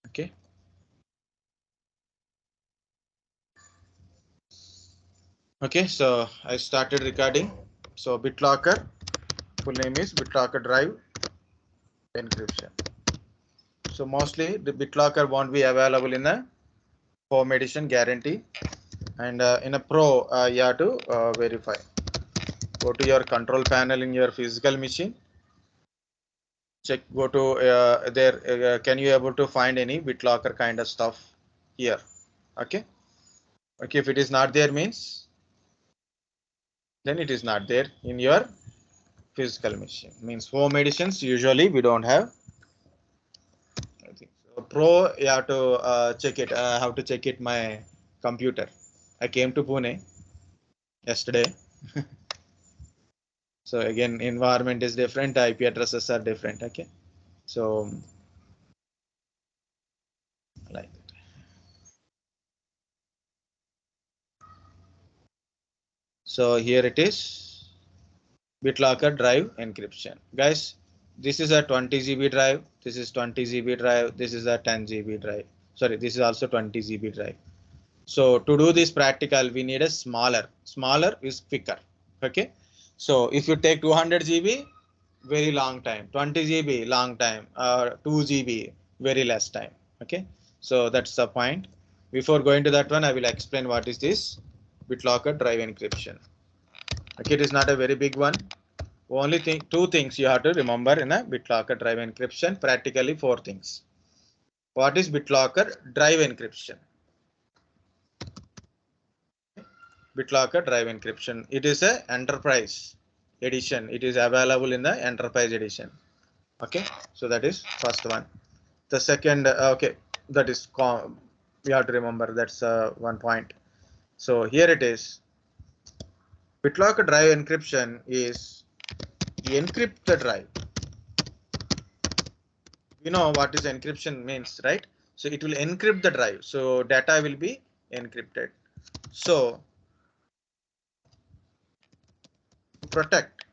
Okay. Okay, so I started recording. So BitLocker, full name is BitLocker Drive Encryption. So mostly the BitLocker won't be available in a home edition guarantee, and in a pro you have to verify. Go to your control panel in your physical machine. Check, go to there. Can you able to find any BitLocker kind of stuff here? Okay. Okay, if it is not there means then it is not there in your physical machine. Means home editions usually we don't have. I think so. Pro, you have to check it. I have to check it my computer. I came to Pune yesterday. So again, environment is different. IP addresses are different. Okay. So like that. So here it is. BitLocker drive encryption. Guys, this is a 20 GB drive. This is 20 GB drive. This is a 10 GB drive. Sorry, this is also 20 GB drive. So to do this practical, we need a smaller. Smaller is quicker. Okay. So if you take 200 GB, very long time. 20 GB, long time. 2 GB, very less time. Okay. So that's the point. Before going to that one, I will explain what is this BitLocker drive encryption. Okay, it is not a very big one. Only thing, two things you have to remember in a BitLocker drive encryption. Practically four things. What is BitLocker drive encryption? BitLocker drive encryption. It is a enterprise edition. It is available in the enterprise edition. Okay, so that is first one. The second, okay, that is we have to remember that's one point. So here it is. BitLocker drive encryption is encrypt the drive. You know what is encryption means, right? So it will encrypt the drive. So data will be encrypted. So protect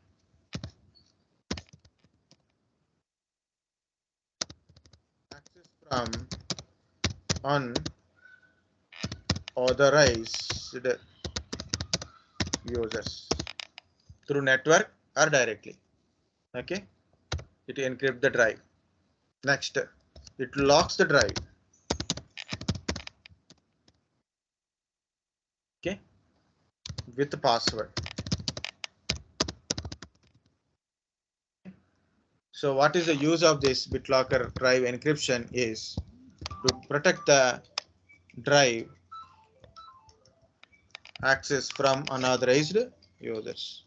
access from unauthorized users through network or directly. Okay, it encrypt the drive. Next, it locks the drive. Okay, with the password. So what is the use of this BitLocker drive encryption is to protect the drive access from unauthorized users.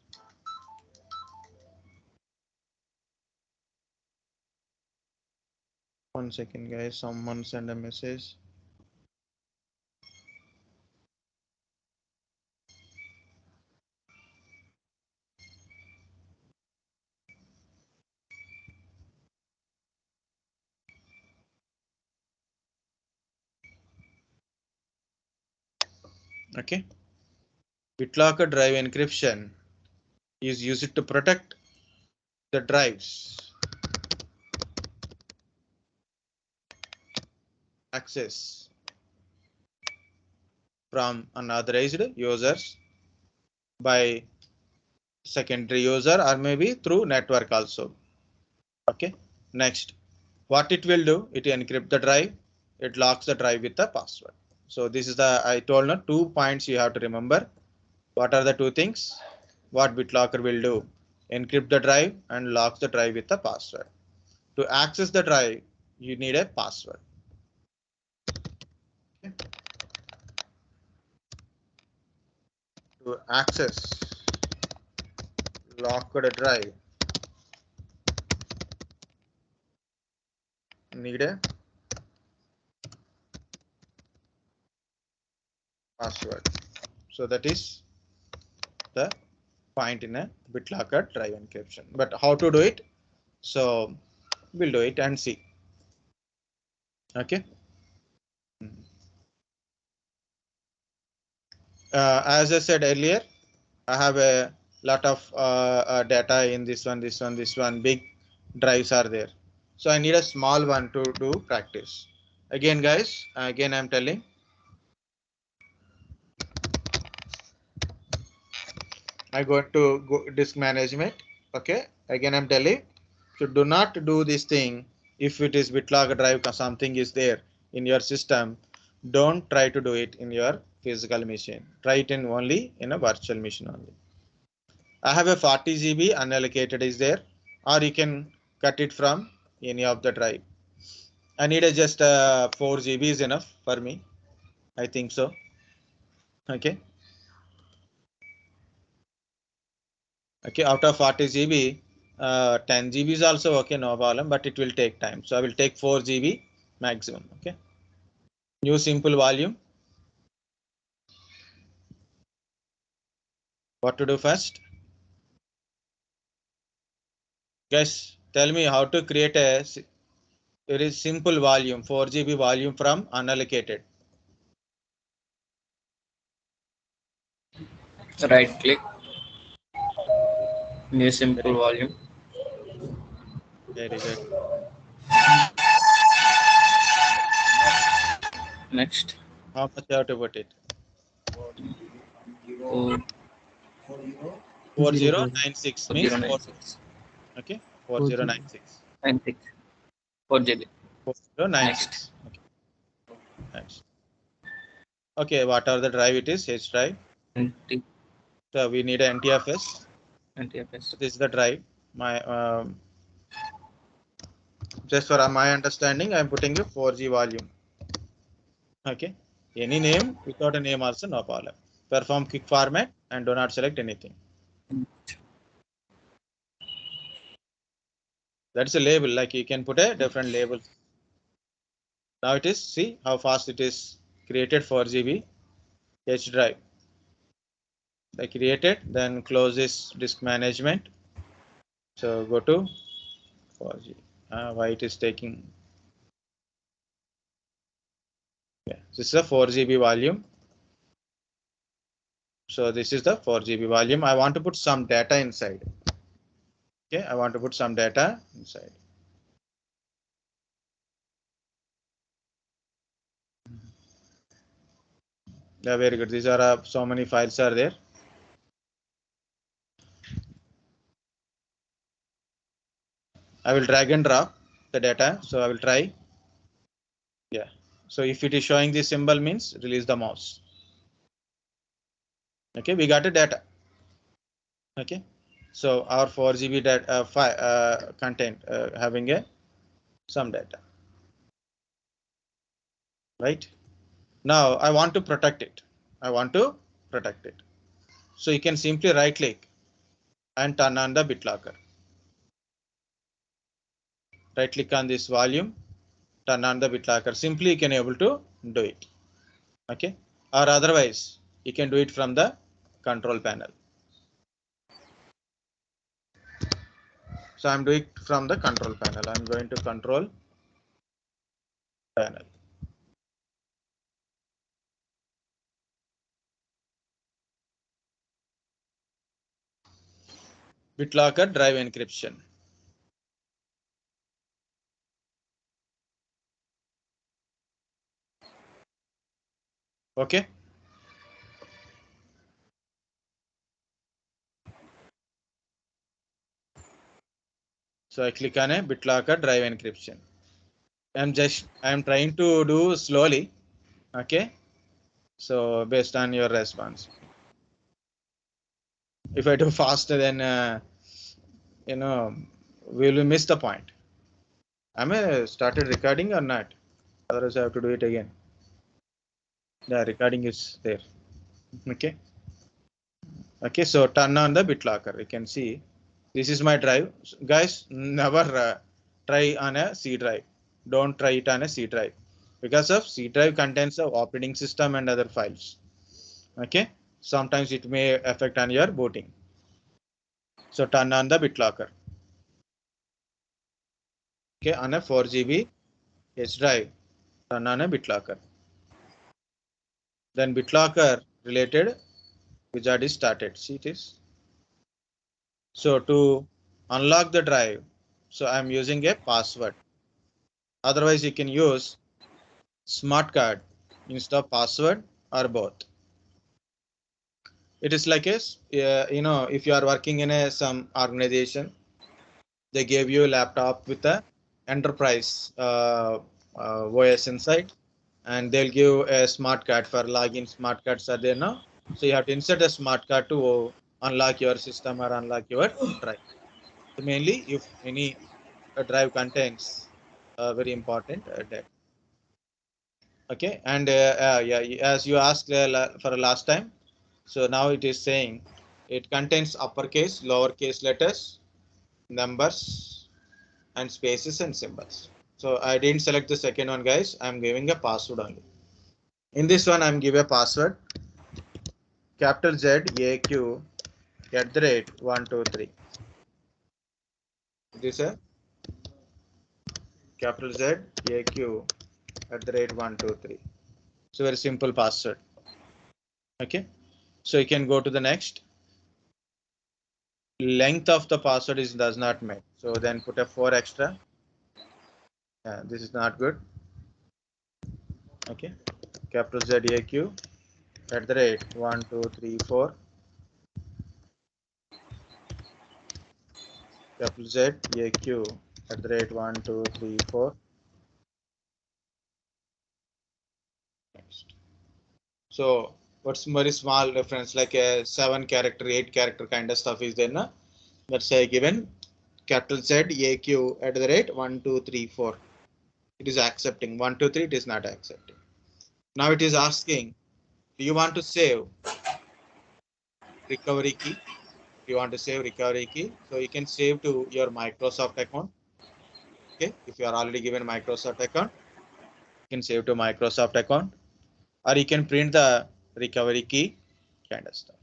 One second, guys. Someone send a message. Okay. BitLocker drive encryption is used to protect the drives access from unauthorized users by secondary user or maybe through network also. Okay. Next, what it will do, it encrypt the drive, it locks the drive with the password. So this is the, I told you 2 points you have to remember. What are the two things? What BitLocker will do? Encrypt the drive and lock the drive with the password. To access the drive, you need a password. Okay. To access locked drive, need a password. So that is the point in a BitLocker drive encryption. But how to do it? So we'll do it and see. Okay. As I said earlier, I have a lot of data in this one. Big drives are there. So I need a small one to do practice. Again, guys, again I'm telling. I go to disk management. Okay. Again, I'm telling. So do not do this thing if it is BitLocker drive or something is there in your system. Don't try to do it in your physical machine. Try it in only in a virtual machine only. I have a 40 GB unallocated is there, or you can cut it from any of the drive. I need a just 4 GB is enough for me. I think so. Okay. Okay. Out of 40 GB, 10 GB is also okay, no problem, but it will take time. So I will take 4 GB maximum. Okay. New simple volume. What to do first? Guys, tell me how to create a very simple volume, 4 GB volume from unallocated. Right click, new Very simple good. volume. Very good. Next, How much you have to put it? oh, 4096 means 4. 4096. Okay. 4096. 96. 4 GB. Next, 4096. Okay. Next. Okay. What are the drive it is? H drive. NT, So we need an NTFS. NTFS. So this is the drive. My just for my understanding, I'm putting a 4G volume. Okay. Any name without a name also no problem. Perform quick format and do not select anything. That's a label. Like you can put a different label. Now it is, see how fast it is created 4 GB H drive. I created, then close this disk management. So go to 4G. Why it is taking? Yeah, this is a 4 GB volume. So this is the 4 GB volume. I want to put some data inside. Okay, I want to put some data inside. Yeah, very good. These are so many files are there. I will drag and drop the data. So I will try. Yeah. So if it is showing this symbol means release the mouse. Okay, we got a data. Okay. So our 4 GB data content having a some data. Right. Now I want to protect it. I want to protect it. So you can simply right click and turn on the BitLocker. Right click on this volume, turn on the BitLocker. Simply you can able to do it. Okay. Or otherwise you can do it from the control panel. So I'm doing it from the control panel. I'm going to control panel. BitLocker drive encryption. Okay. So I click on a BitLocker drive encryption. I'm trying to do slowly. Okay. So based on your response. If I do faster, then we will miss the point. Am I started recording or not? Otherwise, I have to do it again. The recording is there. Okay. Okay. So turn on the BitLocker. You can see this is my drive. Guys, never try on a C drive. Don't try it on a C drive because of C drive contains the operating system and other files. Okay. Sometimes it may affect on your booting. So turn on the BitLocker. Okay. On a 4 GB H drive, turn on a BitLocker. Then BitLocker related wizard is started. See it is. So to unlock the drive, so I'm using a password. Otherwise, you can use smart card instead of password or both. It is like a, if you are working in some organization, they gave you a laptop with a enterprise OS inside, and they'll give a smart card for login. Smart cards are there now, so you have to insert a smart card to unlock your system or unlock your drive. So mainly, if any drive contains very important data. Okay, and yeah, as you asked for last time, so now it is saying it contains uppercase, lowercase letters, numbers, and spaces and symbols. So I didn't select the second one, guys. I'm giving a password only. In this one, I'm giving a password, capital Z A Q @123. This is a capital Z A Q @123. So very simple password. Okay, so you can go to the next. Length of the password is does not match, so then put a 4 extra. This is not good. Okay, capital Z A Q @1234. Capital Z A Q @1234. Next. So what's very small reference, like a 7 character, 8 character kind of stuff is there na? Let's say given capital Z A Q @1234. It is accepting 123. It is not accepting. Now it is asking, do you want to save recovery key? You want to save recovery key, so you can save to your Microsoft account. Okay, if you are already given Microsoft account, you can save to Microsoft account, or you can print the recovery key kind of stuff.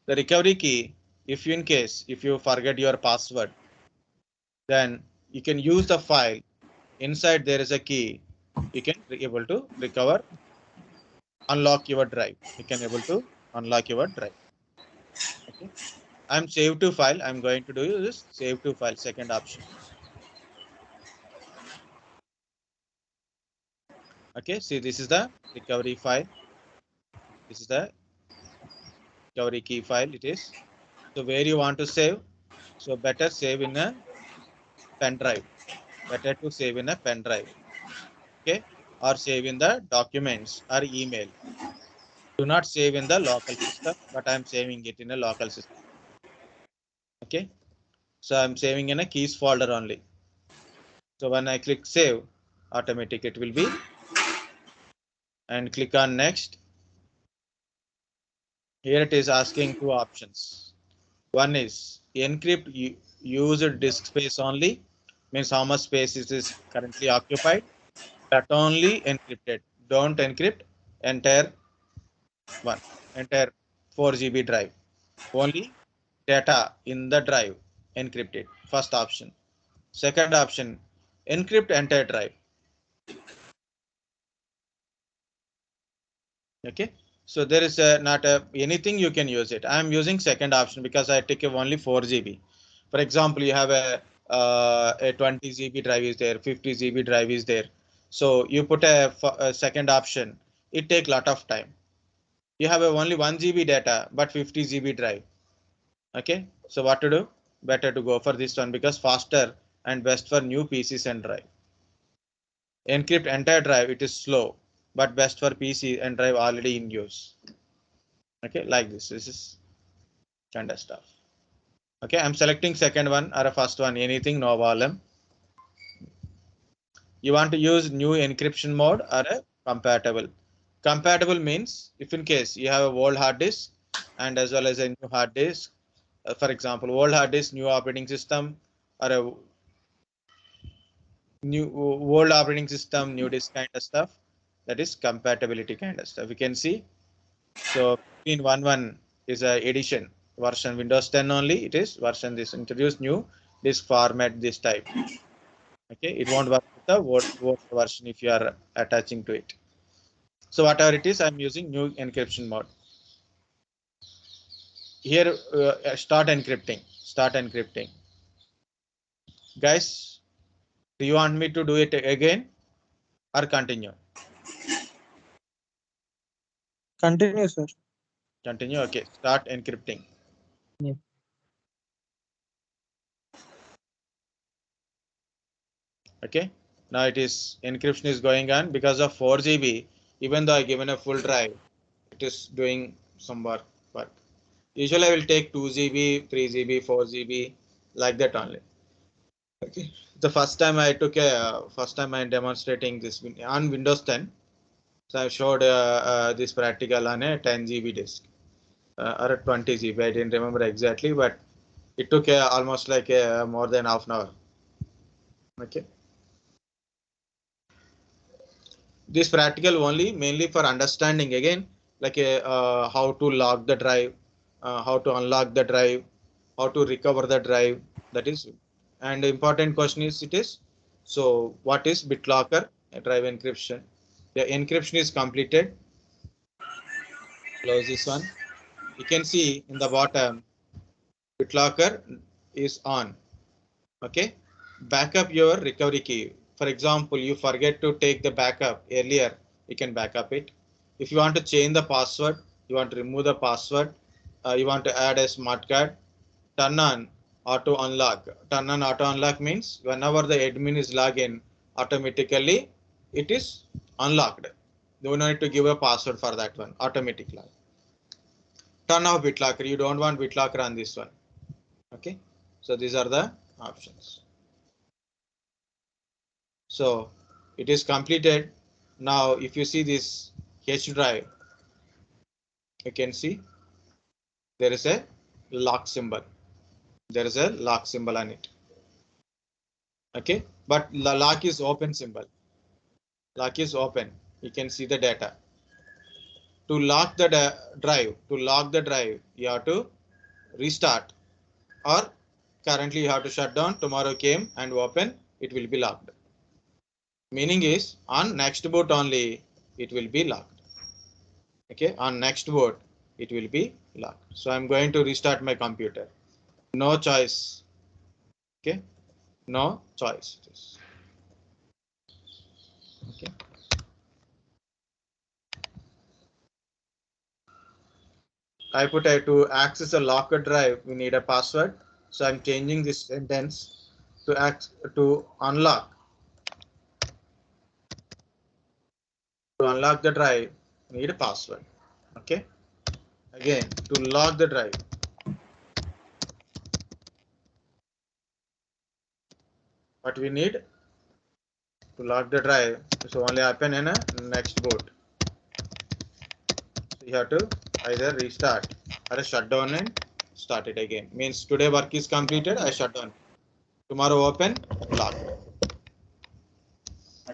The recovery key, if you in case if you forget your password, then you can use the file. Inside there is a key. You can be able to recover, unlock your drive. You can able to unlock your drive. Okay, I'm save to file. I'm going to do this save to file, second option. Okay, see, this is the recovery file. This is the recovery key file. It is. So where you want to save? So better save in a pen drive. Better to save in a pen drive. Okay, or save in the documents or email. Do not save in the local system, but I'm saving it in a local system. Okay, so I'm saving in a keys folder only. So when I click save, automatic it will be, and click on next. Here it is asking two options. One is encrypt used disk space only, means how much space is this currently occupied. That only encrypted. Don't encrypt entire entire 4 GB drive. Only data in the drive encrypted. First option. Second option, encrypt entire drive. Okay, so there is not anything you can use it. I am using second option because I take only 4 GB. For example, you have a 20 GB drive is there, 50 GB drive is there. So you put a second option. It take lot of time. You have only 1 GB data, but 50 GB drive. Okay, so what to do? Better to go for this one because faster and best for new PCs and drive. Encrypt entire drive, it is slow, but best for PC and drive already in use. Okay, like this. This is kind of stuff. Okay, I'm selecting second one or a first one, anything, no problem. You want to use new encryption mode or a compatible. Compatible means if in case you have a old hard disk and as well as a new hard disk, for example, old hard disk, new operating system, or a new old operating system, new disk kind of stuff, that is compatibility kind of stuff. You can see. So 15.11 is a edition version Windows 10 only. It is version this introduced new disk format this type. Okay, it won't work with the old version if you are attaching to it. So whatever it is, I'm using new encryption mode. Here, start encrypting. Start encrypting. Guys, do you want me to do it again or continue? Continue, sir. Continue. Okay. Start encrypting. Yeah. Okay. Now it is encryption is going on because of 4 GB. Even though I given a full drive, it is doing some work. Usually I will take 2 GB, 3 GB, 4 GB like that only. Okay. The first time I took first time I'm demonstrating this on Windows 10. So I showed this practical on a 10 GB disk or a 20 GB. I didn't remember exactly, but it took almost like more than half an hour. Okay. This practical only mainly for understanding again, like how to lock the drive, how to unlock the drive, how to recover the drive. That is, and the important question is it is. So what is BitLocker drive encryption? The encryption is completed. Close this one. You can see in the bottom, BitLocker is on. Okay. Backup your recovery key. For example, you forget to take the backup earlier, you can backup it. If you want to change the password, you want to remove the password, you want to add a smart card, turn on auto unlock. Turn on auto unlock means whenever the admin is login, automatically it is unlocked. You don't need to give a password for that one, automatic lock. Turn off BitLocker. You don't want BitLocker on this one. Okay. So these are the options. So it is completed. Now, if you see this H drive, you can see there is a lock symbol. There is a lock symbol on it. Okay, but the lock is open symbol. Lock is open. You can see the data. To lock the drive, you have to restart, or currently you have to shut down. Tomorrow came and open, it will be locked. Meaning is on next boot only it will be locked. Okay, on next boot it will be locked. So I'm going to restart my computer. No choice. Okay, no choice. Okay. I put to access a locker drive, we need a password. So I'm changing this sentence to unlock. To unlock the drive, we need a password. Okay. Again, to lock the drive. What we need to lock the drive is only happen in a next boot. So you have to either restart or shut down and start it again. Means today work is completed, I shut down. Tomorrow open, lock.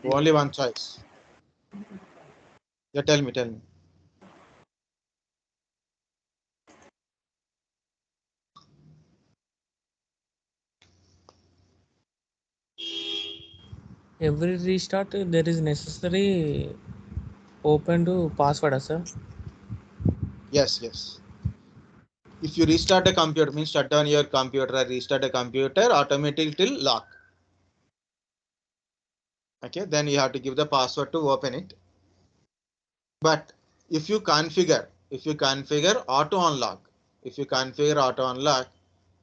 Only one choice. Yeah, tell me. Every restart there is necessary open to password, sir. Yes. If you restart a computer, means shut down your computer or restart a computer, automatically it will lock. Okay, then you have to give the password to open it. But if you configure auto unlock,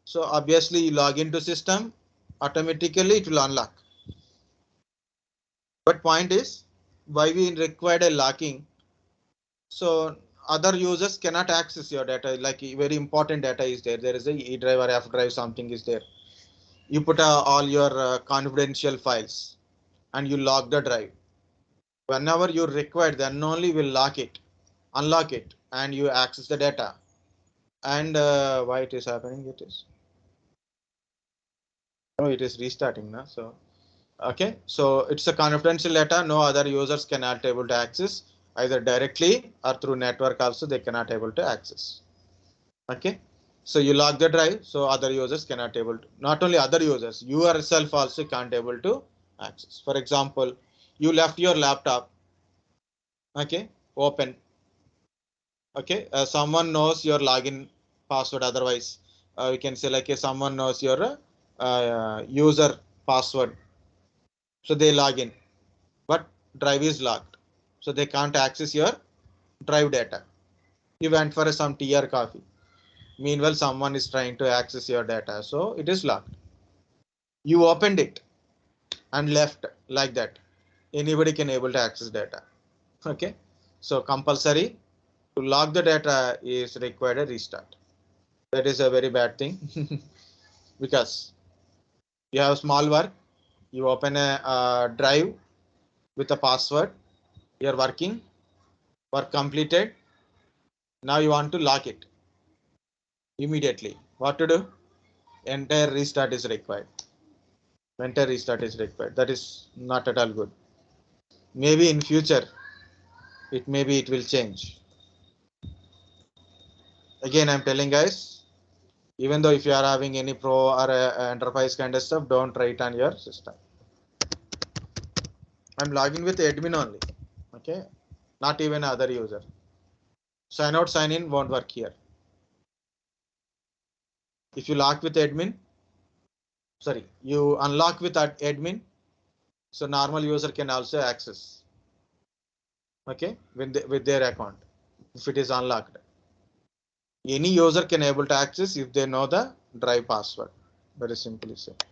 so obviously you log into system, automatically it will unlock. But point is, why we require a locking? So other users cannot access your data, like very important data is there. There is a E drive or F drive, something is there. You put all your confidential files and you lock the drive. Whenever you require, then only will unlock it, and you access the data. And why it is happening? It is restarting now. So okay, so it's a confidential data. No other users cannot able to access either directly or through network. Also, they cannot able to access. Okay, so you lock the drive, so other users cannot able to. Not only other users, you yourself also can't able to access. For example, you left your laptop. Okay, open. Okay, someone knows your login password. Otherwise, we can say like someone knows your user password. So they log in, but drive is locked. So they can't access your drive data. You went for some tea or coffee. Meanwhile, someone is trying to access your data, so it is locked. You opened it and left like that. Anybody can able to access data. Okay, so compulsory to lock the data is required a restart. That is a very bad thing because you have small work. You open a drive with a password. You're working, work completed. Now you want to lock it immediately. What to do? Entire restart is required. Entire restart is required. That is not at all good. Maybe in future, it will change. Again, I'm telling guys, even though if you are having any pro or enterprise kind of stuff, don't try it on your system. I'm logging with admin only. Okay, not even other user. Sign out, sign in won't work here. If you lock with admin, sorry, you unlock with admin, so normal user can also access. Okay, with their account, if it is unlocked, any user can able to access if they know the drive password. Very simply said.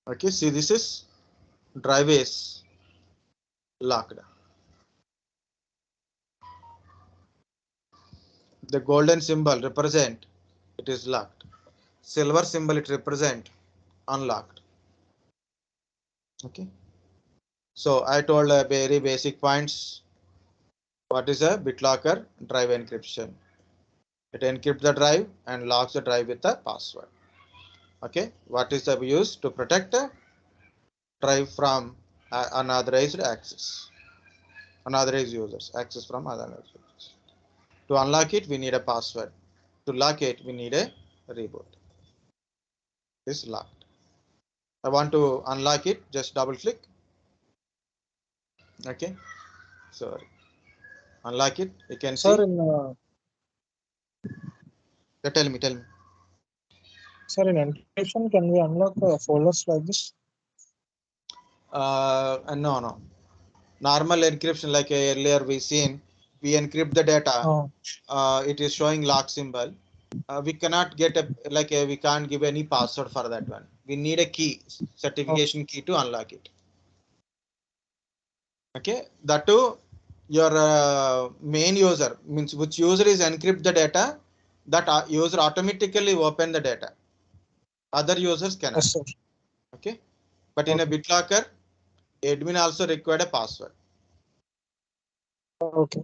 Okay, see, this is drive is locked. The golden symbol represent it is locked. Silver symbol it represent unlocked. Okay, so I told very basic points. What is a BitLocker drive encryption? It encrypts the drive and locks the drive with the password. Okay, what is the use to protect the drive from unauthorized access, unauthorized users access from unauthorized users. To unlock it, we need a password. To lock it, we need a reboot. It's locked. I want to unlock it. Just double click. Okay, so unlock it. You can Sir, see. in Tell me. sir, in encryption, can we unlock folders like this? No. Normal encryption, like earlier we seen, we encrypt the data. Oh, It is showing lock symbol. We cannot get we can't give any password for that one. We need a key, certification key to unlock it. Okay, that too, your main user means which user is encrypt the data, that user automatically open the data. Other users cannot. yes, sir. Okay, but in a Okay. BitLocker, admin also required a password. Okay.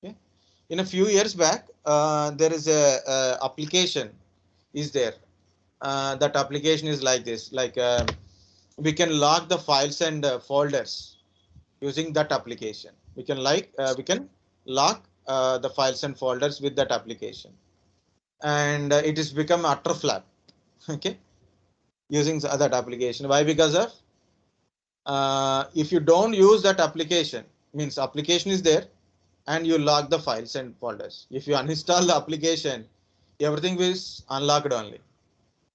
Okay, in a few years back, there is a application is there. That application is like this, we can lock the files and folders using that application. We can lock the files and folders with that application, and it has become utter flap. Okay, using that application. Why? Because of if you don't use that application, means application is there and you lock the files and folders. If you uninstall the application, everything is unlocked only.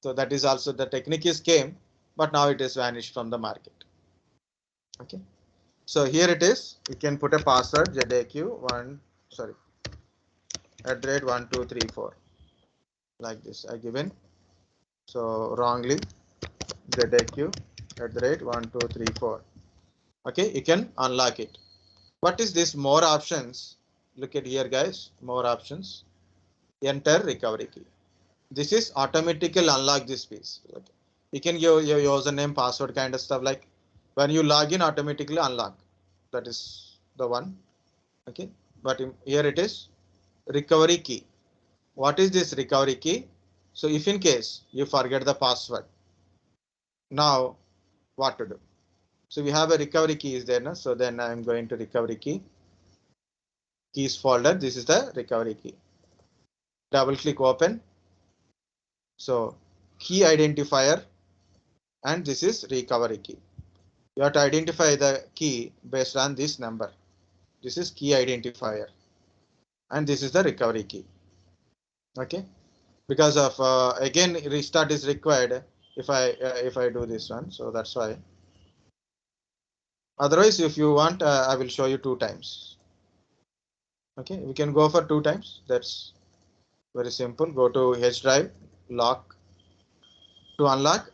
So that is also the technique is came, but now it is vanished from the market. Okay, so here it is. You can put a password ZAQ1 @1234 like this. I given so wrongly ZAQ @1234. Okay, you can unlock it. What is this? More options. Look at here, guys. More options. Enter recovery key. This is automatically unlock this piece. Okay. You can give your username, password kind of stuff, like when you log in automatically unlock. That is the one. Okay, but here it is recovery key. What is this recovery key? So if in case you forget the password, now what to do? So we have a recovery key is there now. So then I'm going to recovery keys folder. This is the recovery key. Double click open. So key identifier, and this is recovery key. You have to identify the key based on this number. This is key identifier, and this is the recovery key. Okay, because of again restart is required if I do this one, so that's why. Otherwise, if you want, I will show you 2 times. Okay, we can go for 2 times. That's very simple. Go to H drive, lock. To unlock,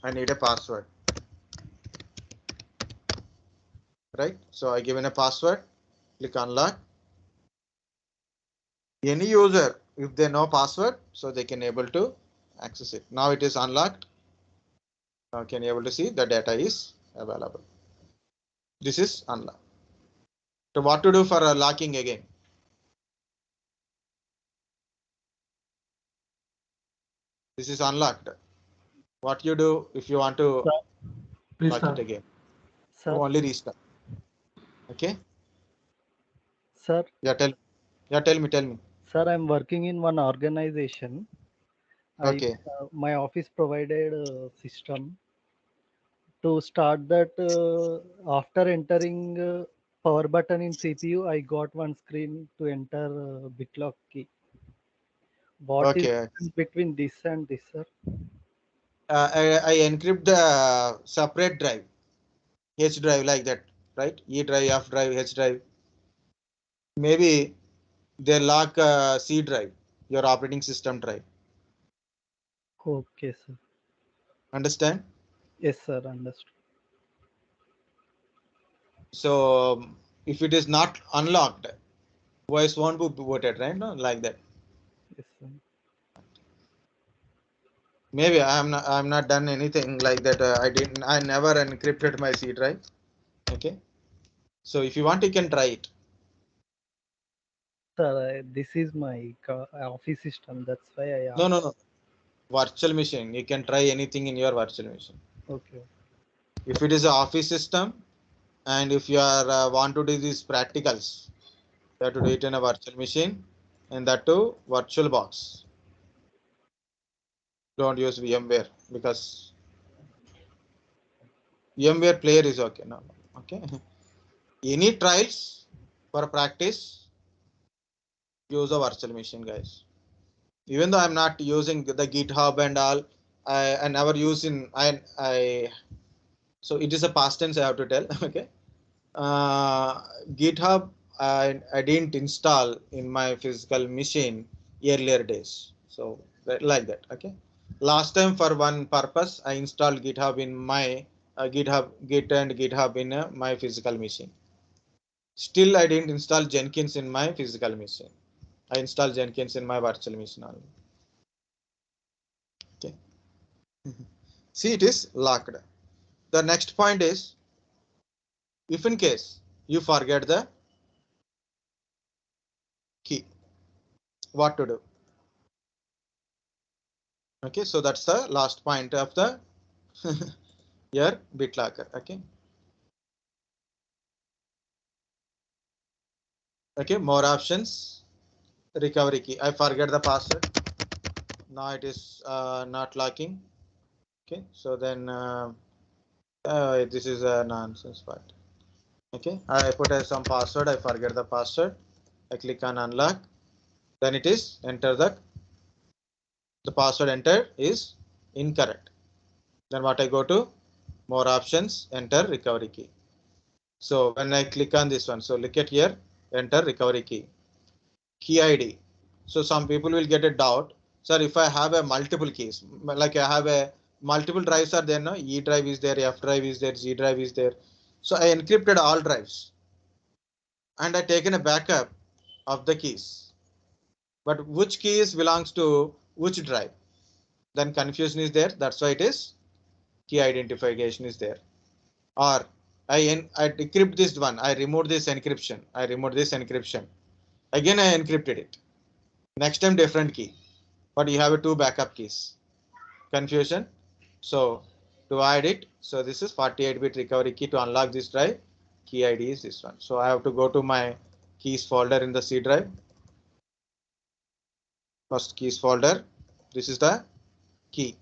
I need a password. Right? So I given a password, click unlock. Any user, if they know password, so they can able to access it. Now it is unlocked. Now can you able to see the data is available. This is unlocked. So what to do for locking again? This is unlocked. What you do if you want to lock it again? Sir, Only restart. Okay. sir, Yeah, tell me. sir, I'm working in one organization. Okay. My office provided a system to start that. After entering power button in CPU, I got one screen to enter BitLock key. What is the Okay. difference between this and this, sir? I encrypt the separate drive, H drive like that, right? E drive, F drive, H drive. Maybe they lock C drive, your operating system drive. Okay, sir. Understand? Yes, sir. Understood. So if it is not unlocked, voice won't be booted, right? No, like that. Yes, sir. Maybe I'm not done anything like that. I never encrypted my C drive. Okay. So if you want, you can try it. Sir, this is my office system. That's why I asked. No. Virtual machine. You can try anything in your virtual machine. Okay. If it is an office system, and if you are want to do these practicals, you have to do it in a virtual machine, and that too virtual box. Don't use VMware because VMware player is okay. No. Okay. Any trials for practice, use a virtual machine, guys. Even though I'm not using the GitHub and all, I never use in I so it is a past tense I have to tell. Okay. GitHub I didn't install in my physical machine earlier days. So like that. Okay. Last time for one purpose, I installed GitHub in my Git and GitHub in my physical machine. Still, I didn't install Jenkins in my physical machine. I installed Jenkins in my virtual machine only. Okay. See, it is locked. The next point is, if in case you forget the key, what to do? Okay, so that's the last point of the your BitLocker. Okay, more options. Recovery key. I forget the password. Now it is not locking. Okay, so then this is a nonsense part. Okay, I put some password. I forget the password. I click on unlock. Then it is enter the password entered is incorrect. Then what I go to more options, enter recovery key. So when I click on this one, so look at here, enter recovery key ID. So some people will get a doubt, sir, if I have a multiple keys, like I have a multiple drives are there, no? E drive is there, F drive is there, G drive is there. So I encrypted all drives and I taken a backup of the keys. But which keys belongs to which drive? Then confusion is there. That's why it is key identification is there. Or I decrypt this one. I removed this encryption. Again, I encrypted it. Next time, different key. But you have two backup keys. Confusion. So to add it, so this is 48-bit recovery key to unlock this drive. Key ID is this one. So I have to go to my keys folder in the C drive. First keys folder. This is the key.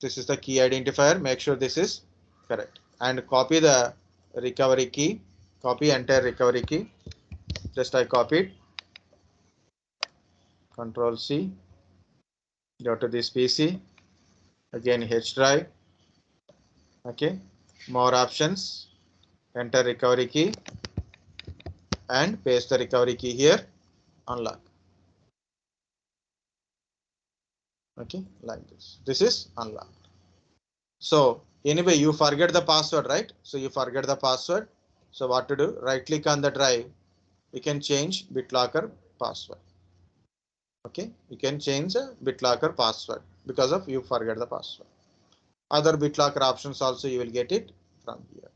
This is the key identifier. Make sure this is correct and copy the recovery key. Copy entire recovery key. Just I copied. Control C. Go to this PC. Again H drive. Okay. More options. Enter recovery key and paste the recovery key here. Unlock. Okay, like this. This is unlocked. So anyway, you forget the password, right? So you forget the password. So what to do? Right click on the drive. You can change BitLocker password. Okay, you can change a BitLocker password because of you forget the password. Other BitLocker options also you will get it from here.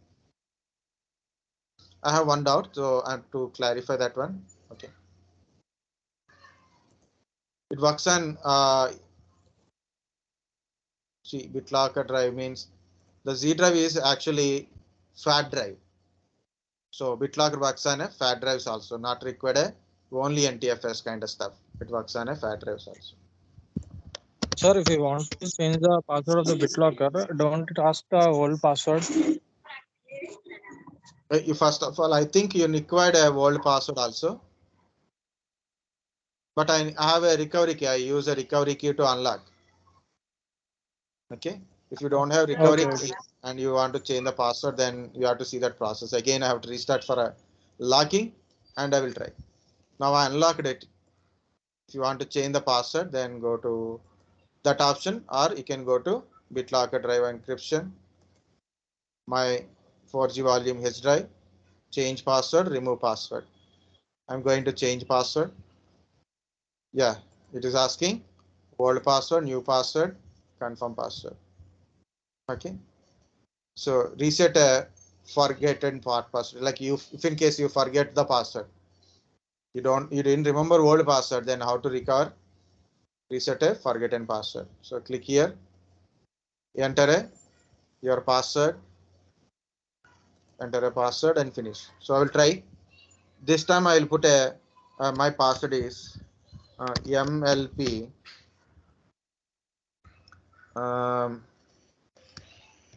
I have one doubt, so I have to clarify that one. Okay. It works on see BitLocker drive means the Z drive is actually fat drive. So BitLocker works on a fat drives also, not required a only NTFS kind of stuff. It works on a fat drives also. Sir, if you want to change the password of the BitLocker, don't it ask the old password? You first of all, I think you required a world password also. But I have a recovery key. I use a recovery key to unlock. Okay. If you don't have recovery Okay. key and you want to change the password, then you have to see that process. Again, I have to restart for a locking and I will try. Now I unlocked it. If you want to change the password, then go to that option, or you can go to BitLocker drive encryption, my 4G volume H drive, change password, remove password. I'm going to change password. Yeah, it is asking old password, new password, confirm password. Okay. So reset a forgotten password. Like you, if in case you forget the password, you didn't remember old password, then how to recover? Reset a forgotten password. So click here, enter your password, enter a password and finish. So I will try. This time I will put a my password is MLP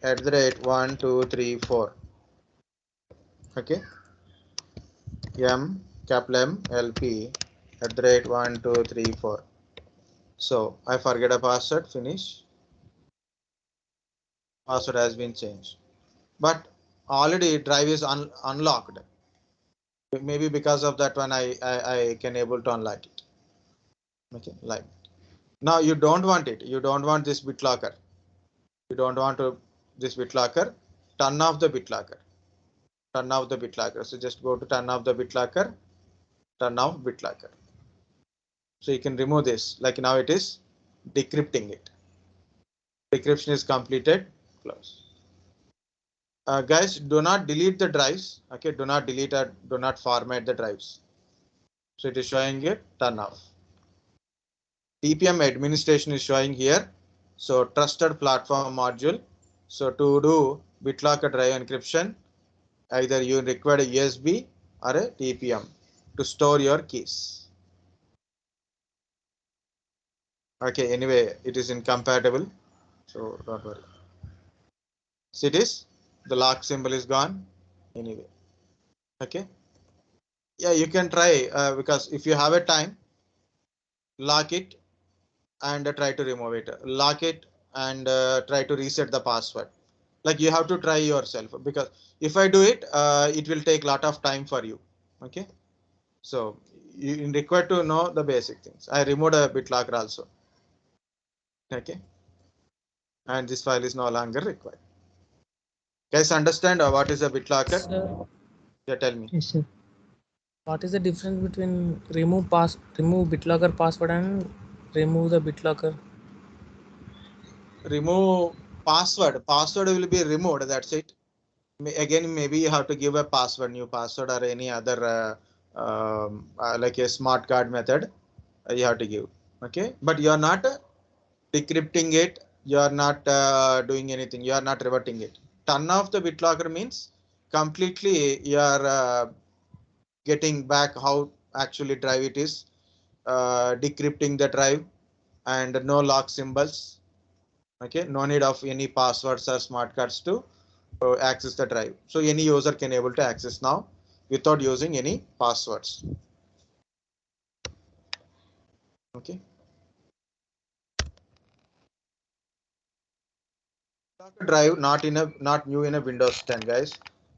@123 4. Okay, capital M LP @123 4. So I forget a password. Finish. Password has been changed, but already drive is unlocked. Maybe because of that one, I can able to unlock it. Okay, like now you don't want it. You don't want this BitLocker. You don't want to this BitLocker. Turn off the BitLocker. Turn off the BitLocker. So just go to turn off the BitLocker. Turn off BitLocker. So you can remove this. Like now it is decrypting it. Decryption is completed. Close. Guys, do not delete the drives. Okay, do not delete or do not format the drives. So it is showing it. Turn off. TPM administration is showing here. So trusted platform module. So to do BitLocker drive encryption, either you require a USB or a TPM to store your keys. Okay, anyway, it is incompatible, so don't worry. See this, the lock symbol is gone anyway. Okay, yeah, you can try because if you have a time, lock it and try to remove it. Lock it and try to reset the password. Like you have to try yourself, because if I do it, it will take a lot of time for you. Okay, so you require to know the basic things. I removed a BitLocker also. Okay, and this file is no longer required. Guys, understand what is a BitLocker? Sir, Yeah, tell me. Yes, sir. what is the difference between remove BitLocker password and remove the BitLocker? Remove password. Password will be removed. That's it. Again, maybe you have to give a password, new password, or any other like a smart card method. You have to give. Okay, but you are not decrypting it. You are not doing anything. You are not reverting it. Turn off the BitLocker means completely you are getting back how actually drive it is, decrypting the drive and no lock symbols. Okay, no need of any passwords or smart cards to access the drive. So any user can able to access now without using any passwords. Okay. Drive not new in a Windows 10, guys.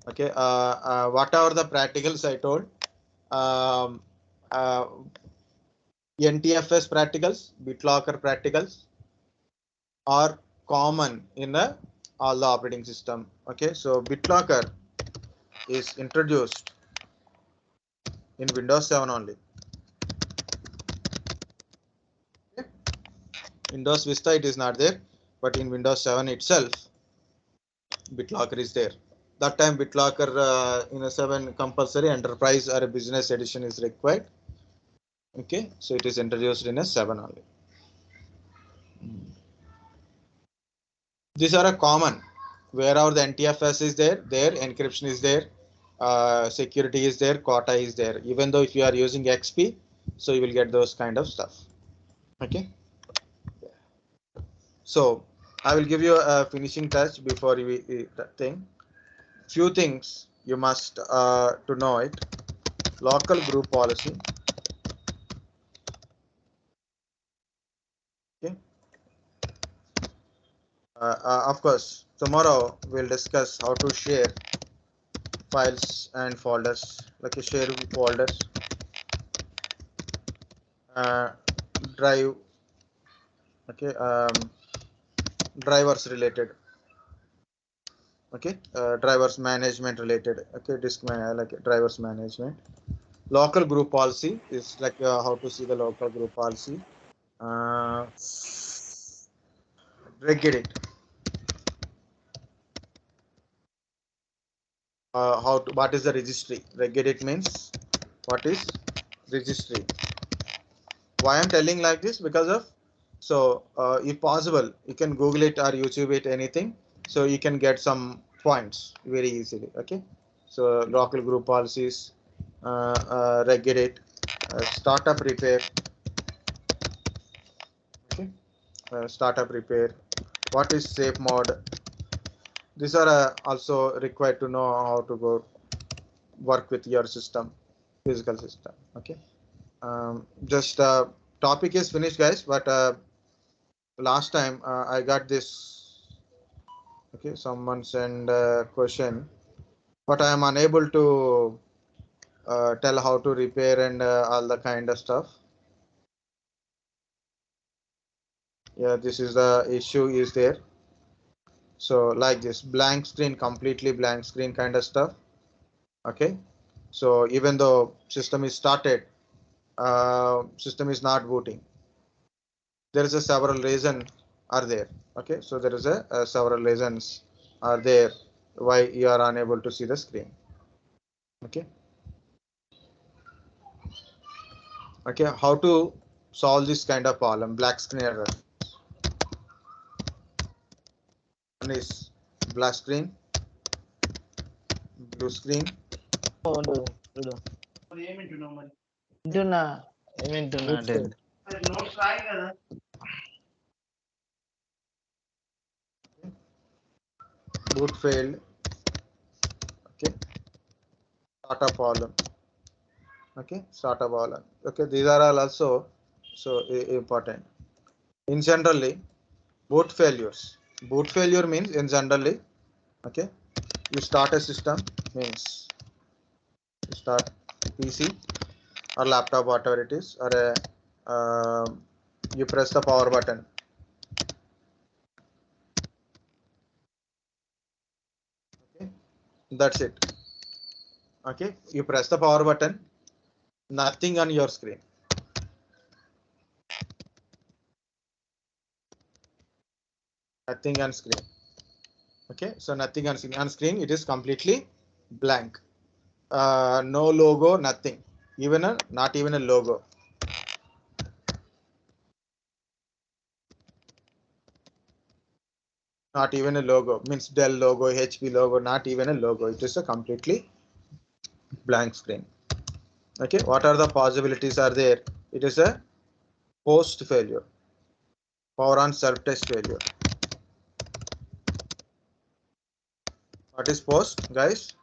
Okay. Whatever the practicals I told, um, uh, NTFS practicals, BitLocker practicals are common in all the operating system. Okay, so BitLocker is introduced in Windows 7 only. Okay. Windows Vista it is not there, but in Windows 7 itself, BitLocker is there. That time BitLocker in a 7 compulsory enterprise or a business edition is required. Okay, so it is introduced in a 7 only. These are a common. Wherever the NTFS is there, encryption is there, security is there, quota is there. Even though if you are using XP, so you will get those kind of stuff. Okay. So I will give you a finishing touch before that thing. Few things you must to know it. Local group policy. Okay. Of course, tomorrow we'll discuss how to share files and folders, like a share folders, drive, okay, drivers related, okay, drivers management related, okay, like drivers management. Local group policy is like how to see the local group policy. Regedit. What is the registry? Regedit means what is registry? Why I'm telling like this? Because of, so if possible, you can Google it or YouTube it, anything. So you can get some points very easily. Okay. So local group policies, Regedit, startup repair. Okay. Startup repair. What is safe mode? These are also required to know how to go work with your system, physical system. Okay. Just topic is finished, guys, but last time I got this. Okay, someone sent a question, but I am unable to tell how to repair and all the kind of stuff. Yeah, this is the issue is there. So like this blank screen, completely blank screen kind of stuff. Okay, so even though system is started, system is not booting. There is a several reason are there. Okay, so there is a several reasons are there why you are unable to see the screen. Okay. Okay, how to solve this kind of problem? Black screen error. One is black screen, blue screen. Boot failed. Okay, startup problem. Okay, startup problem. Okay, these are all also so important. In generally, boot failures. Boot failure means in generally, okay, you start a system means you start PC or laptop, whatever it is, or you press the power button. Okay, that's it. Okay, you press the power button, nothing on your screen. Nothing on screen. Okay, so nothing on screen. On screen, it is completely blank. No logo, nothing. Not even a logo. Not even a logo. Means Dell logo, HP logo, not even a logo. It is a completely blank screen. Okay, what are the possibilities are there? It is a host failure, power on self-test failure. What is post, guys?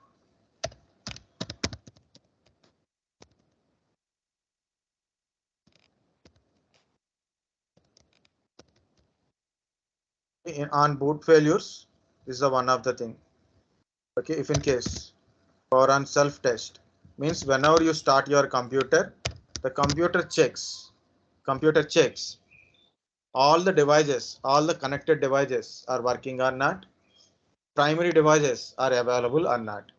On boot failures is the one of the thing. Okay, if in case or on self test means whenever you start your computer, the computer checks all the devices, all the connected devices are working or not, primary devices are available or not.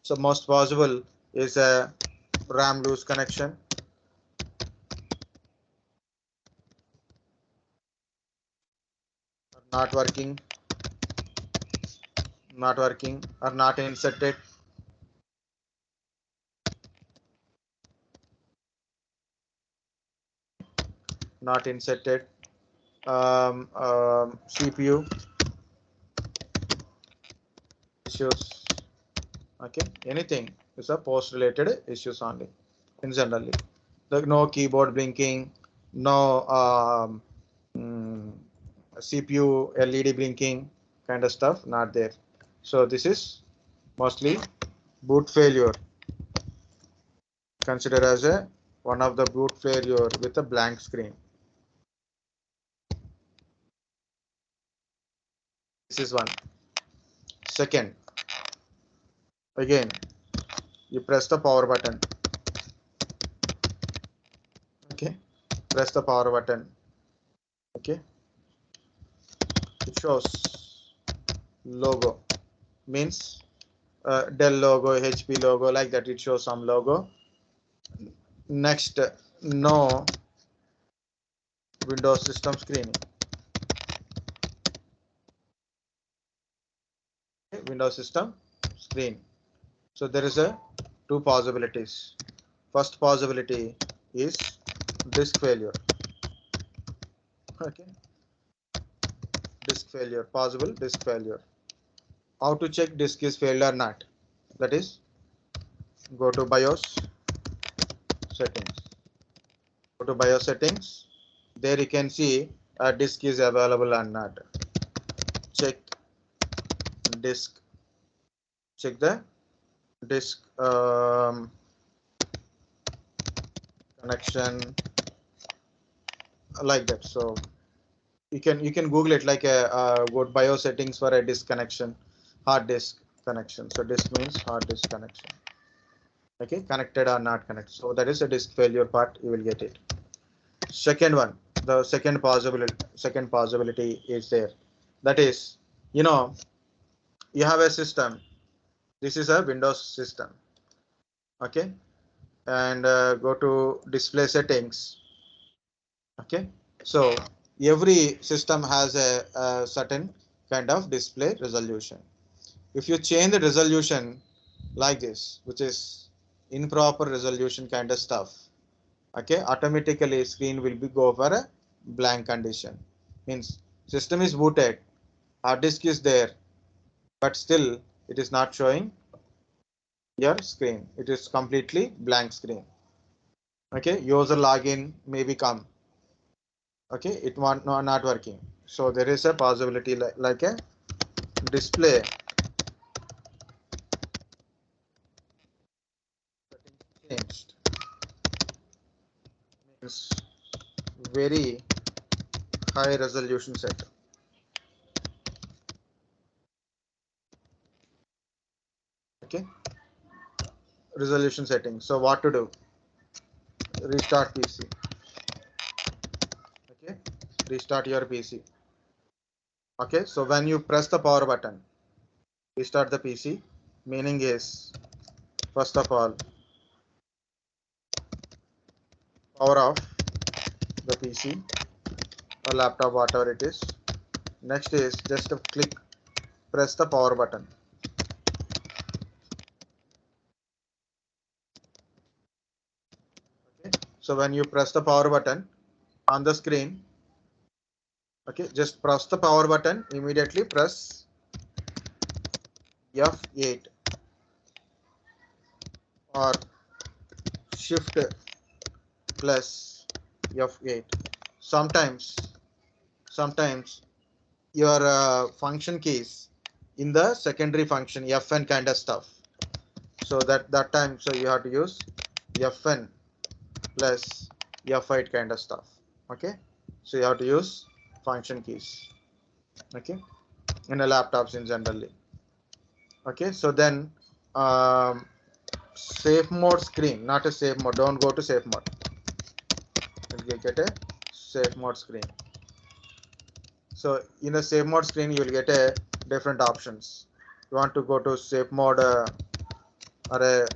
So most possible is a RAM loose connection, not working or not inserted, not inserted, CPU issues. Okay, anything is a post related issues only in generally. No keyboard blinking, no CPU LED blinking kind of stuff not there. So this is mostly boot failure. Consider as a one of the boot failure with a blank screen. This is one. Second, again you press the power button. Okay, press the power button. Okay, it shows logo, means Dell logo, HP logo, like that. It shows some logo. Next, no Windows system screening. Windows system screen. So there is a two possibilities. First possibility is disk failure. Okay, disk failure, possible disk failure. How to check disk is failed or not? That is, go to BIOS settings. Go to BIOS settings. There you can see a disk is available or not. Check disk. Check the disk connection, like that. So you can Google it, like go to BIOS settings for a disk connection, hard disk connection. So disk means hard disk connection. Okay, connected or not connected. So that is a disk failure part. You will get it. Second one, the second possibility is there. That is, you know, you have a system. This is a Windows system. Okay, and go to display settings. Okay, so every system has a certain kind of display resolution. If you change the resolution like this, which is improper resolution kind of stuff, okay, automatically screen will be go for a blank condition. Means system is booted, hard disk is there, but still it is not showing your screen. It is completely blank screen. Okay, user login may become. Okay, it want not working. So there is a possibility like a display changed. Means very high resolution set. Okay, resolution setting. So what to do? Restart PC. Okay, restart your PC. Okay, so when you press the power button, restart the PC, meaning is, first of all, power off the PC or laptop, whatever it is. Next is just press the power button. Okay, so when you press the power button on the screen, okay, just press the power button, immediately press F8 or shift plus F8. Sometimes your function keys in the secondary function fn kind of stuff. So that time, so you have to use fn plus f8 kind of stuff. Okay, so you have to use function keys. Okay, in a laptops in generally. Okay, so then safe mode screen, not a safe mode. Don't go to safe mode. You'll get a safe mode screen. So in a safe mode screen, you will get a different options. You want to go to safe mode or a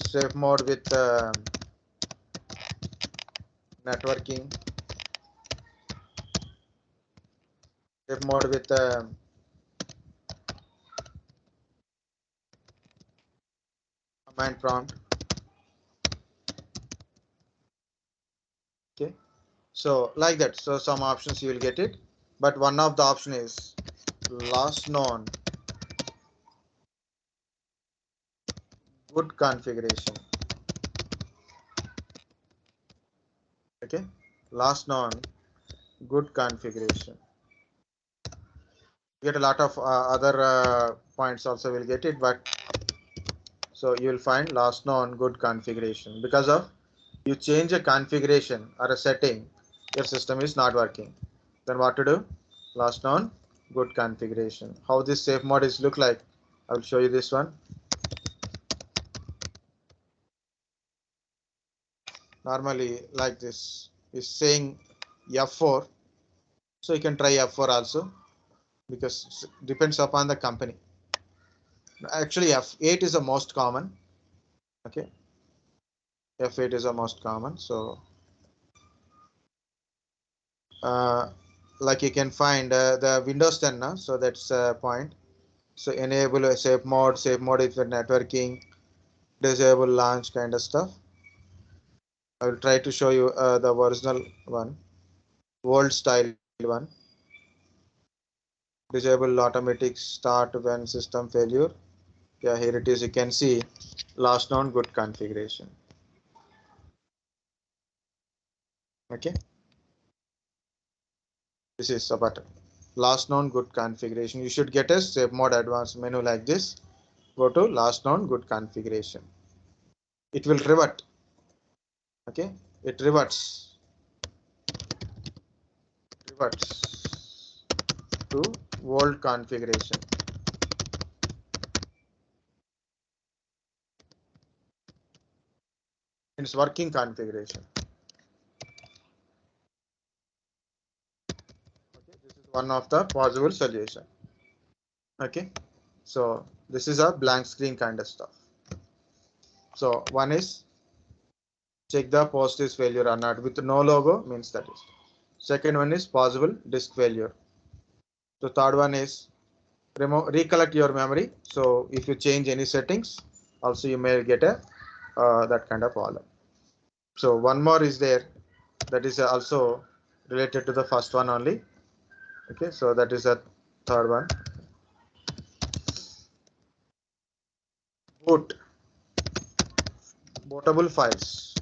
safe mode with networking, safe mode with command prompt. Okay, so like that. So some options you will get it, but one of the option is last known good configuration. Okay, last known good configuration. You get a lot of other points also will get it, but so you will find last known good configuration because of you change a configuration or a setting, your system is not working. Then what to do? Last known good configuration. How this safe mode is look like? I will show you this one. Normally like this is saying F4, so you can try F4 also because it depends upon the company. Actually F8 is the most common. Okay, F8 is the most common. So like you can find the Windows 10 now, so that's a point. So enable a safe mode is for networking, disable launch kind of stuff. I will try to show you the original one, old style one. Disable automatic start when system failure. Yeah, here it is. You can see last known good configuration. Okay, this is a button. Last known good configuration. You should get a safe mode advanced menu like this. Go to last known good configuration. It will revert. Okay, it reverts to old configuration. It's working configuration. Okay, this is one of the possible solution. Okay, so this is a blank screen kind of stuff. So one is check the post is failure or not with no logo means that is. Second one is possible disk failure. The third one is recollect your memory. So if you change any settings, also you may get a that kind of problem. So one more is there, that is also related to the first one only. Okay, so that is a third one. Bootable files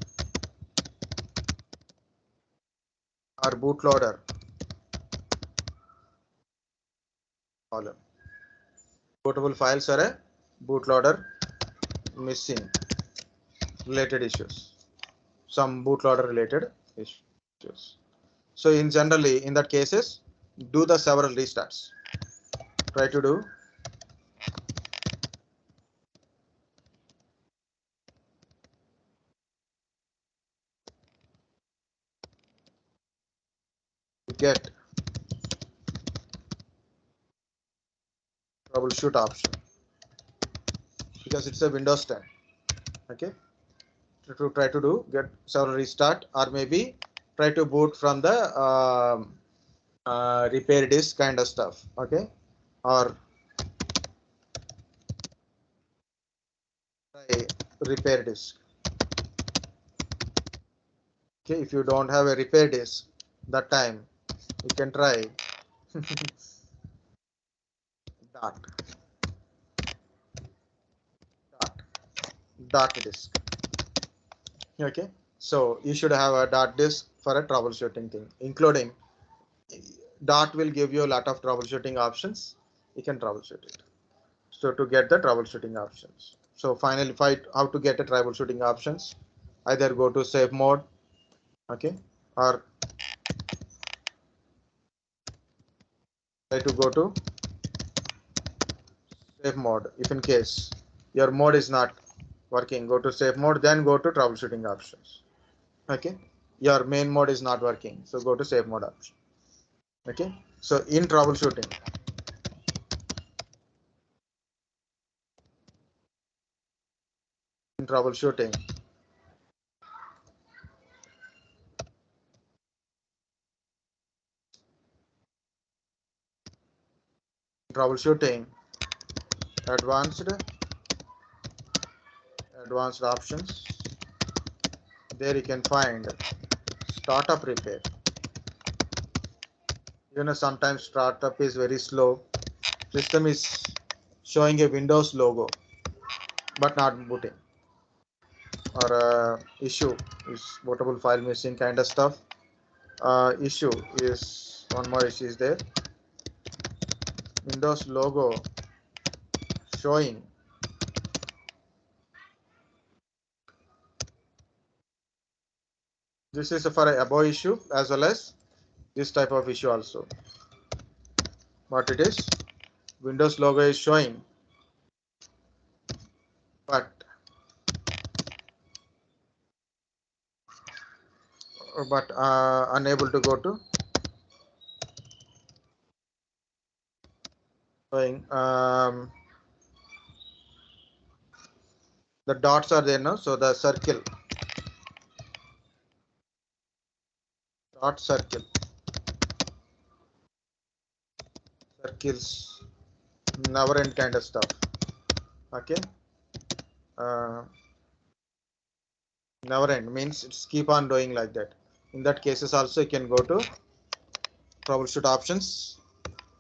or bootloader column. Bootable files are a bootloader missing related issues. Some bootloader related issues. So in generally in that cases, do the several restarts. Try to do get troubleshoot option because it's a Windows 10. Okay, to try to do get several restart or maybe try to boot from the repair disk kind of stuff. Okay, or try repair disk. Okay, if you don't have a repair disk, that time you can try dot disk. Okay, so you should have a dot disk for a troubleshooting thing, including dot will give you a lot of troubleshooting options. you can troubleshoot it. So to get the troubleshooting options. So finally, how to get a troubleshooting options, either go to safe mode, okay, or try to go to safe mode. If in case your mode is not working, go to safe mode, then go to troubleshooting options. Okay, your main mode is not working, so go to safe mode option. Okay, so in troubleshooting, troubleshooting, advanced options. There you can find startup repair. Sometimes startup is very slow. System is showing a Windows logo, but not booting, or issue is bootable file missing kind of stuff. Issue is one more issue is there. Windows logo showing. This is for a above issue as well as this type of issue also. What it is? Windows logo is showing, but unable to go to showing. The dots are there now, so the circles never end kind of stuff. Okay, never end means it's keep on doing like that. In that cases also you can go to troubleshoot options,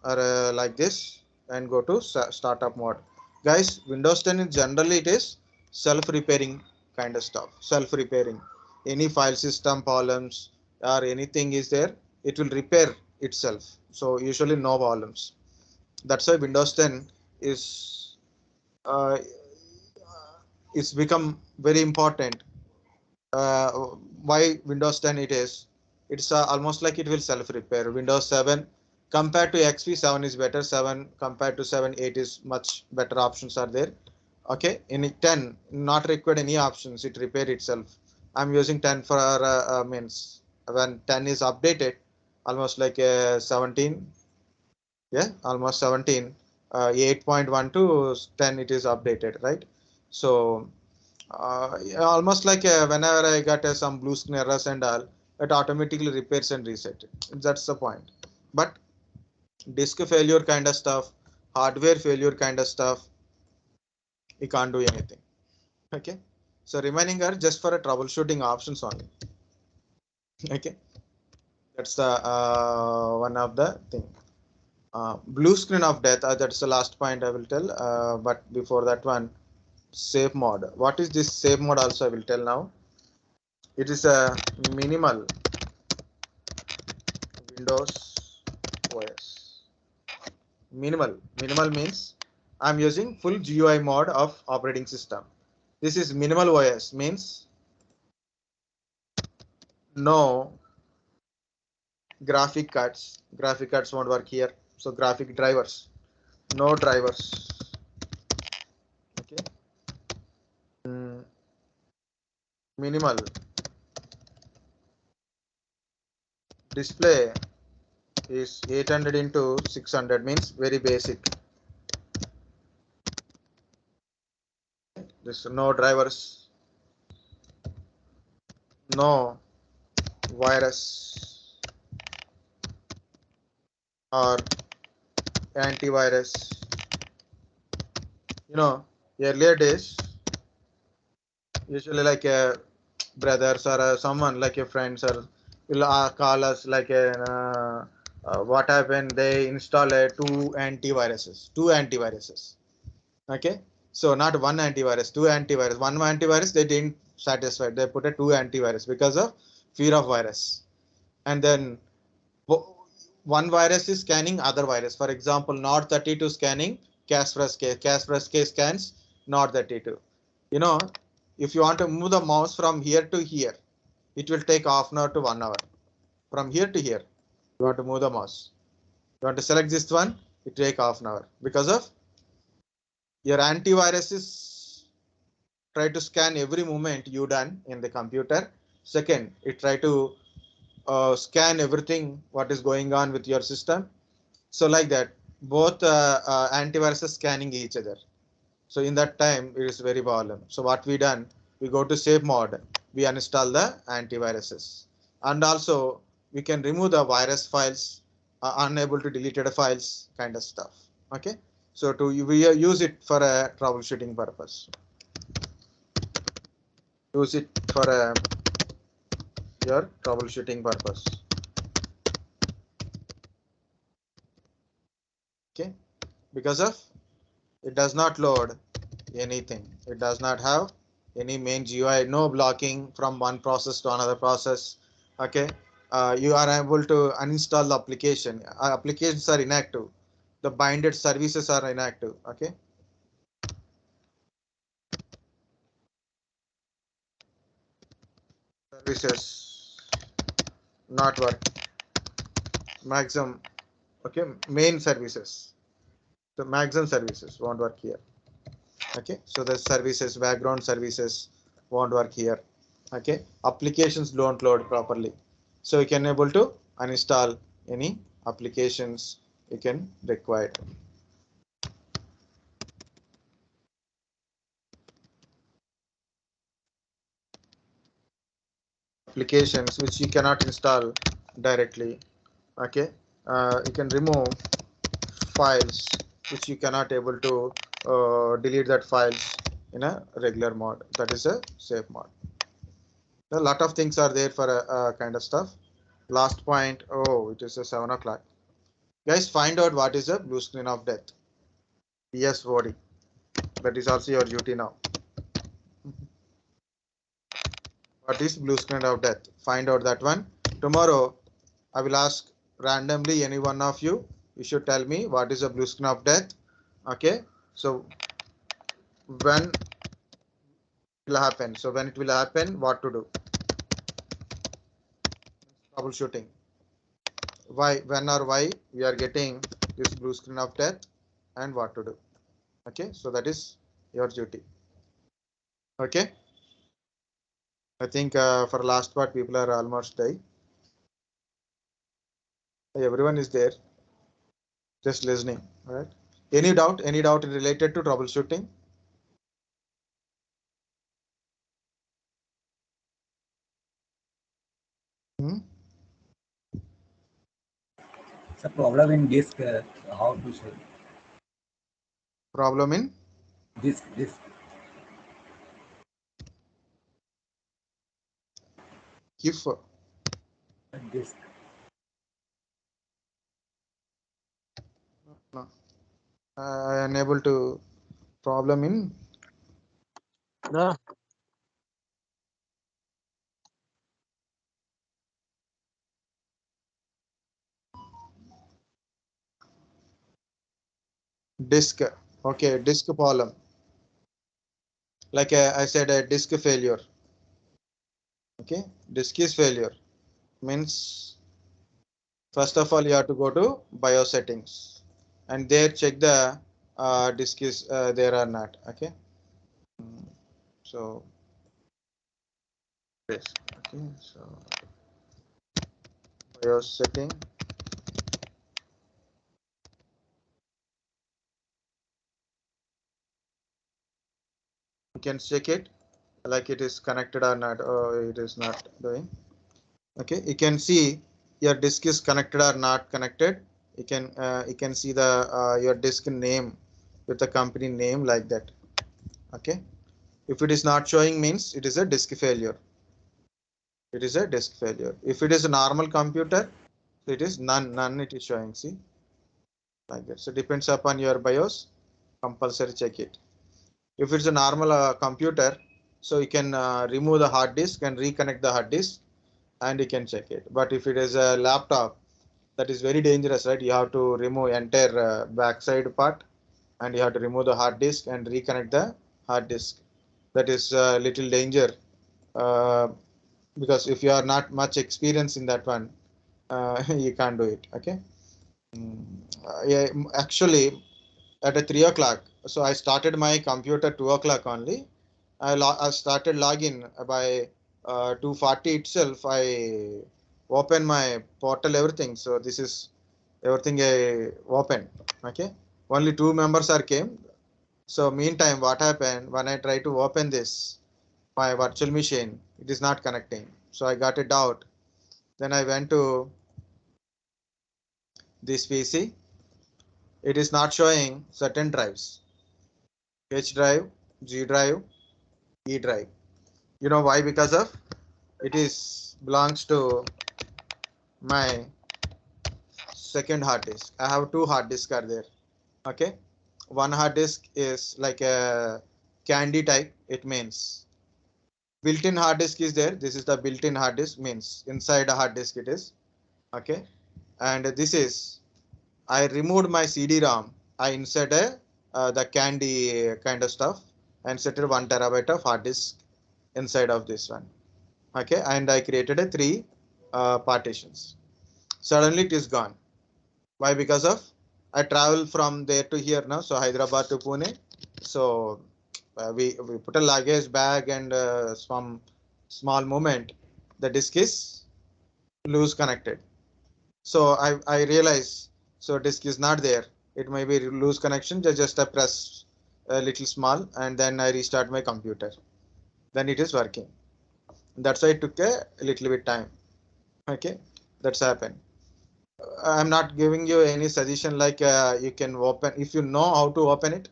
or like this, and go to startup mode. Guys, Windows 10 in generally it is self-repairing kind of stuff. Self-repairing. Any file system problems or anything is there, it will repair itself. So usually no problems. That's why Windows 10 is it's become very important. Why Windows 10 it is? It's almost like it will self-repair. Windows 7 compared to XP, 7 is better. 7 compared to 7, 8 is much better options are there. Okay, in 10 not required any options, it repair itself. I'm using 10 for means when 10 is updated, almost like 17. Yeah, almost 17. 8.1 to 10 it is updated, right? So yeah, almost like whenever I got some blue screen errors and all, it automatically repairs and reset it. That's the point. But disk failure kind of stuff, hardware failure kind of stuff, you can't do anything. Okay, so remaining are just for a troubleshooting options only. Okay, that's the one of the thing. Blue screen of death, that's the last point I will tell, but before that one, safe mode. What is this safe mode also I will tell now. It is a minimal Windows OS. Minimal means I'm using full GUI mode of operating system. This is minimal OS means no graphic cards. Graphic cards won't work here. So graphic drivers, no drivers. Okay. Minimal display is 800 into 600 means very basic. This no drivers, no virus or antivirus. Earlier days, usually like brothers or someone like your friends or will call us like what happened, they install two antiviruses. Okay, so not one antivirus, two antivirus. One antivirus they didn't satisfy, they put a two antivirus because of fear of virus. And then one virus is scanning other virus. For example, Nod32 scanning Kaspersky. Kaspersky scans Nod32. You know, if you want to move the mouse from here to here, it will take half an hour to 1 hour. From here to here, you want to move the mouse. You want to select this one, it take half an hour because of your antivirus is try to scan every movement you done in the computer. Second, it try to scan everything what is going on with your system. So like that, both antiviruses scanning each other. So in that time, it is very problem. So what we done, we go to safe mode, we uninstall the antiviruses, and also we can remove the virus files, unable to deleted files, kind of stuff. Okay, so we use it for a troubleshooting purpose. Use it for your troubleshooting purpose. Okay, because of it does not load anything. It does not have any main GUI, no blocking from one process to another process. Okay, you are able to uninstall the application. Applications are inactive. The binded services are inactive. Okay. Services not work. Maximum. Okay, main services. The maximum services won't work here. Okay, so the services, background services won't work here. Okay, applications don't load properly, so you can able to uninstall any applications you can require. Applications which you cannot install directly. Okay, you can remove files which you cannot able to delete that files in a regular mode. That is a safe mode. A lot of things are there for a kind of stuff. Last point. Oh, it is a 7 o'clock. Guys, find out what is a blue screen of death. BSOD. That is also your duty now. What is blue screen of death? Find out that one. Tomorrow, I will ask randomly any one of you. You should tell me what is a blue screen of death. Okay. So when it will happen? So when it will happen, what to do? Troubleshooting. Why, when or why we are getting this blue screen of death and what to do. Okay, so that is your duty. Okay, I think for last part people are almost there. Everyone is there, just listening. All right, any doubt related to troubleshooting? The problem in disk, how to solve? Problem in Disk. if Disk. no, I am unable to problem in The disk. Okay, disk problem. Like I said, a disk failure. Okay, disk is failure means first of all you have to go to BIOS settings and there check the disk is there or not. Okay, so yes. Okay, so BIOS setting. You can check it like it is connected or not. Oh, it is not doing. Okay, you can see your disk is connected or not connected. You can see the your disk name with the company name like that. Okay, if it is not showing means it is a disk failure. It is a disk failure. If it is a normal computer, it is none it is showing. See like that. So depends upon your BIOS. Compulsory check it. If it's a normal computer, so you can remove the hard disk and reconnect the hard disk and you can check it. But if it is a laptop, that is very dangerous, right? You have to remove entire backside part, and you have to remove the hard disk and reconnect the hard disk. That is a little danger, because if you are not much experienced in that one, you can't do it. Okay. Yeah, actually, at a 3 o'clock. So I started my computer 2 o'clock only. I started login by 2:40 itself. I open my portal, everything. So this is everything I open. Okay. Only two members are came. So meantime, what happened when I try to open this my virtual machine? It is not connecting. So I got a doubt. Then I went to this PC. It is not showing certain drives. H drive, G drive, E drive. You know why? Because of it is belongs to my second hard disk. I have two hard disks are there. Okay. One hard disk is like a candy type. It means built-in hard disk is there. This is the built-in hard disk, means inside a hard disk it is. Okay. And this is, I removed my CD-ROM. I inserted the candy kind of stuff and set it 1 TB of hard disk inside of this one. Okay, and I created a three partitions. Suddenly it is gone. Why? Because of I travel from there to here now, so Hyderabad to Pune. So we put a luggage bag and some small movement, the disk is loose connected. So I realize, so disk is not there. It may be loose connection. Just I press a little small and then I restart my computer. Then it is working. That's why it took a little bit time. Okay, that's happened. I'm not giving you any suggestion like you can open. If you know how to open it,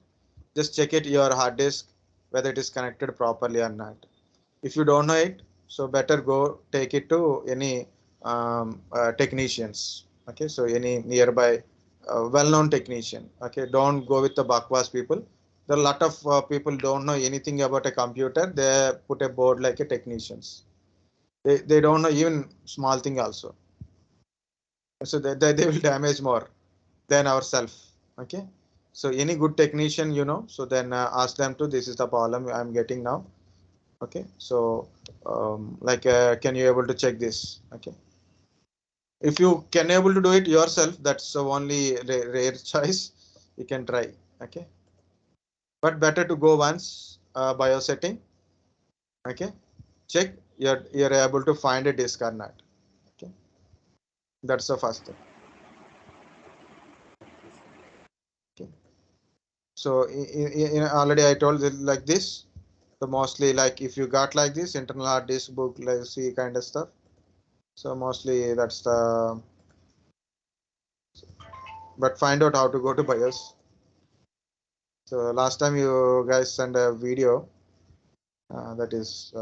just check it your hard disk whether it is connected properly or not. If you don't know it, so better go take it to any technicians. Okay, so any nearby well-known technician. Okay, don't go with the bakwas people. There are a lot of people don't know anything about a computer. They put a board like a technicians. They don't know even small thing also. So they will damage more than ourselves. Okay. So any good technician, so then ask them to, this is the problem I'm getting now. Okay. So like can you able to check this? Okay. If you can able to do it yourself, that's the only rare choice you can try. Okay. But better to go once BIOS setting. Okay. Check you're able to find a disk or not. Okay. That's the first thing. Okay. So already I told it like this. So mostly like if you got like this internal hard disk book, like see kind of stuff. So mostly that's the, but find out how to go to BIOS. So last time you guys sent a video that is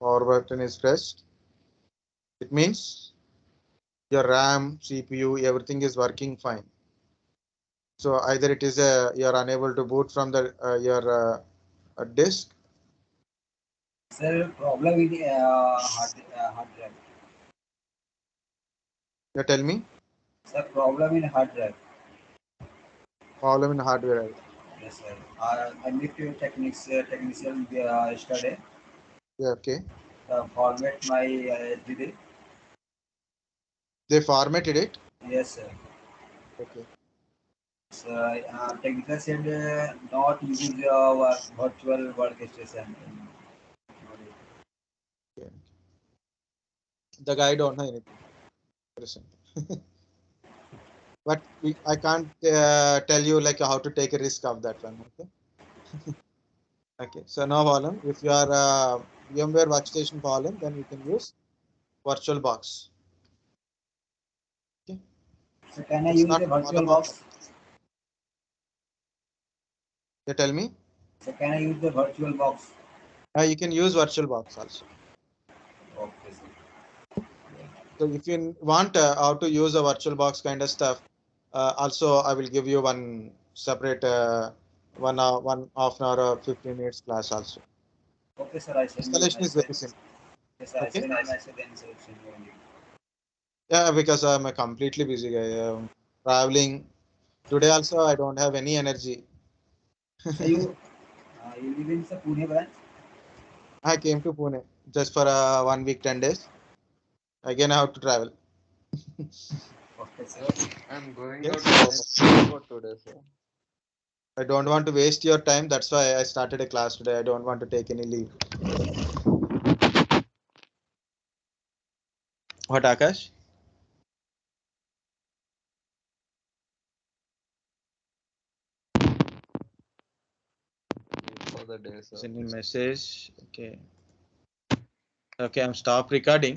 power button is pressed. It means your RAM, CPU, everything is working fine. So either it is you're unable to boot from the your disk. Sir, problem with hard drive. You tell me. Sir, problem in hard drive. Problem in hardware. Yes, sir. I need to technician yesterday. Yeah, okay. Format my HDD. They formatted it. Yes, sir. Okay. So, technical said not use virtual workstation. Okay. The guy don't know anything. Listen. But I can't tell you like how to take a risk of that one. Okay. Okay. So no problem. If you are VMware workstation problem, then you can use VirtualBox. Okay. So can I It's use not the virtual problem box? They tell me. So can I use the virtual box? You can use VirtualBox also. Okay, sir. So if you want how to use a VirtualBox kind of stuff, also I will give you one separate 1 half an hour or 15 minutes class also. Okay, sir. I send you a Installation is very message. simple. Yes, I Okay. send a message and send you a link. Yeah, because I'm a completely busy guy. Traveling. Today also I don't have any energy. So you live in the Pune branch? I came to Pune just for 1 week, 10 days. Again, I have to travel. Okay, sir. I'm going Yes, out to so for 2 days, sir. I don't want to waste your time. That's why I started a class today. I don't want to take any leave. What, Akash? For the day, sir. Sending message. Okay. Okay, I'm stop recording.